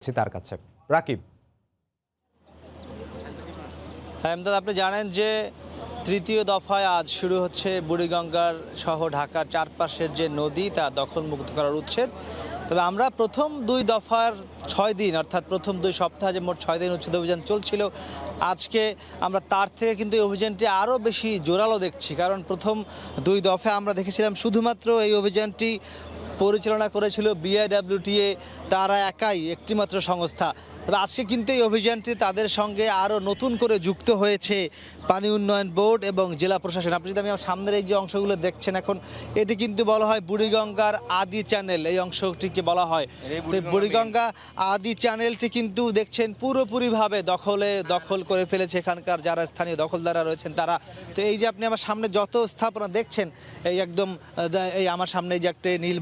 তার কাছে রাকিব। হ্যাঁ এমদাদ, আপনি জানেন যে তৃতীয় দফায় আজ শুরু হচ্ছে বুড়িগঙ্গার সহ ঢাকার চারপাশের যে নদী তা দখলমুক্ত করার উচ্ছেদ। তবে আমরা প্রথম দুই দফার 6 দিন অর্থাৎ প্রথম 2 সপ্তাহে যে মোট 6 দিন উচ্ছেদ অভিযান চলছিল, আজকে আমরা তার থেকে কিন্তু এই অভিযানটি আরও বেশি জোরালো দেখছি। কারণ প্রথম 2 দফায় আমরা দেখেছিলাম শুধুমাত্র এই অভিযানটি পরিচালনা করেছিল বিআইডব্লিউটিএ, তারা একাই একটিমাত্র সংস্থা। তবে আজকে কিন্তু এই অভিযানটি তাদের সঙ্গে আরও নতুন করে যুক্ত হয়েছে পানি উন্নয়ন বোর্ড এবং জেলা প্রশাসন। আপনি যদি আমার সামনের এই যে অংশগুলো দেখছেন এখন, এটি কিন্তু বলা হয় বুড়িগঙ্গার আদি চ্যানেল, এই অংশটিকে বলা হয়। তো বুড়িগঙ্গা আদি চ্যানেলটি কিন্তু দেখছেন পুরোপুরিভাবে দখল করে ফেলেছে এখানকার যারা স্থানীয় দখলদাররা রয়েছেন তারা। তো এই যে আপনি আমার সামনে যত স্থাপনা দেখছেন, এই একদম এই আমার সামনে যে একটা নীল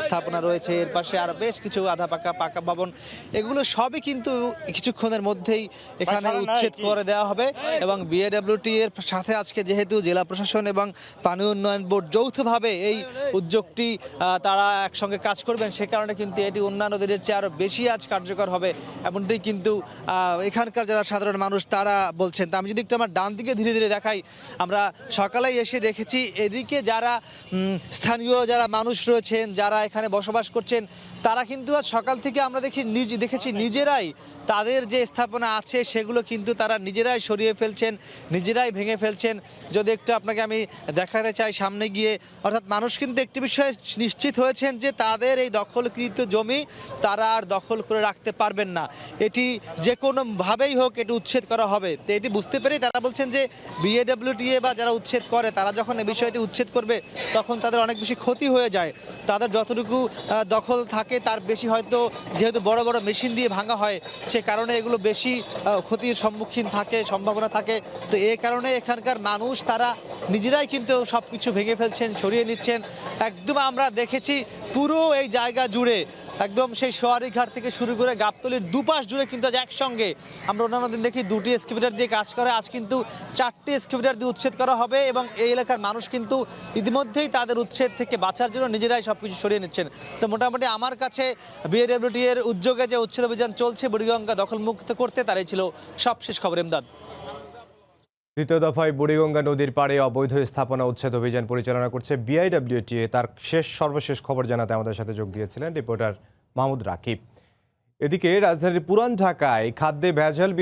স্থাপনা রয়েছে, এর পাশে আরো বেশ কিছু আধা পাকা ভবন, এগুলো সবই কিন্তু কিছুক্ষণের মধ্যেই এখানে উচ্ছেদ করে দেওয়া হবে। এবং বিএডব্লিউটি এর সাথে আজকে যেহেতু জেলা প্রশাসন এবং পানি উন্নয়ন বোর্ড যৌথভাবে এই উদ্যোগটি তারা একসঙ্গে কাজ করবেন, সে কারণে কিন্তু এটি অন্যান্য দিনের চেয়ে আরও বেশি আজ কার্যকর হবে এমনটাই কিন্তু এখানকার যারা সাধারণ মানুষ তারা বলছেন। তা আমি যদি একটু আমার ডান দিকে ধীরে ধীরে দেখাই, আমরা সকালেই এসে দেখেছি এদিকে যারা স্থানীয় যারা মানুষ রয়েছেন, যারা এখানে বসবাস করছেন, তারা কিন্তু আজ সকাল থেকে আমরা দেখেছি নিজেরাই তাদের যে স্থাপনা আছে সেগুলো কিন্তু তারা নিজেরাই সরিয়ে ফেলছেন, নিজেরাই ভেঙে ফেলছেন। যদি একটু আপনাকে আমি দেখাতে চাই সামনে গিয়ে, অর্থাৎ মানুষ কিন্তু একটি বিষয়ে নিশ্চিত হয়েছেন যে তাদের এই দখলকৃত জমি তারা আর দখল করে রাখতে পারবেন না, এটি যে কোনোভাবেই হোক এটি উচ্ছেদ করা হবে। তো এটি বুঝতে পেরেই তারা বলছেন যে বিএডব্লিউটিএ বা যারা উচ্ছেদ করে তারা যখন এই বিষয়টি উচ্ছেদ করবে তখন তাদের অনেক বেশি ক্ষতি হয়ে যায়। তাদের যতটুকু দখল থাকে তার বেশি হয়তো, যেহেতু বড় বড় মেশিন দিয়ে ভাঙা হয় সে কারণে এগুলো বেশি ক্ষতির সম্মুখীন থাকে, সম্ভাবনা থাকে। তো এই কারণে এখানকার মানুষ তারা নিজেরাই কিন্তু সব কিছু ভেঙে ফেলছেন, সরিয়ে নিচ্ছেন। একদম আমরা দেখেছি পুরো এই জায়গা জুড়ে, একদম সেই সোয়ারি ঘাট থেকে শুরু করে গাবতলীর দুপাশ জুড়ে কিন্তু আজ একসঙ্গে, আমরা অন্যান্য দিন দেখি 2টি এক্সকেভেটর দিয়ে কাজ করে, আজ কিন্তু 4টি এক্সকেভেটর দিয়ে উচ্ছেদ করা হবে। এবং এই এলাকার মানুষ কিন্তু ইতিমধ্যেই তাদের উচ্ছেদ থেকে বাঁচার জন্য নিজেরাই সব কিছু সরিয়ে নিচ্ছেন। তো মোটামুটি আমার কাছে বিএডব্লিউটি এর উদ্যোগে যে উচ্ছেদ অভিযান চলছে বুড়িগঙ্গা দখলমুক্ত করতে, তারাই ছিল সবশেষ খবর। এমদাদ। দ্বিতীয় দফায় বুড়িগঙ্গা নদীর পাড়ে অবৈধ স্থাপনা উচ্ছেদ অভিযান পরিচালনা করছে বিআইডব্লিউটিএ। তার সর্বশেষ খবর জানাতে আমাদের সাথে যোগ দিয়েছিলেন রিপোর্টার মাহমুদ রাকিব। এদিকে রাজধানীর পুরান ঢাকায় খাদ্যে ভেজাল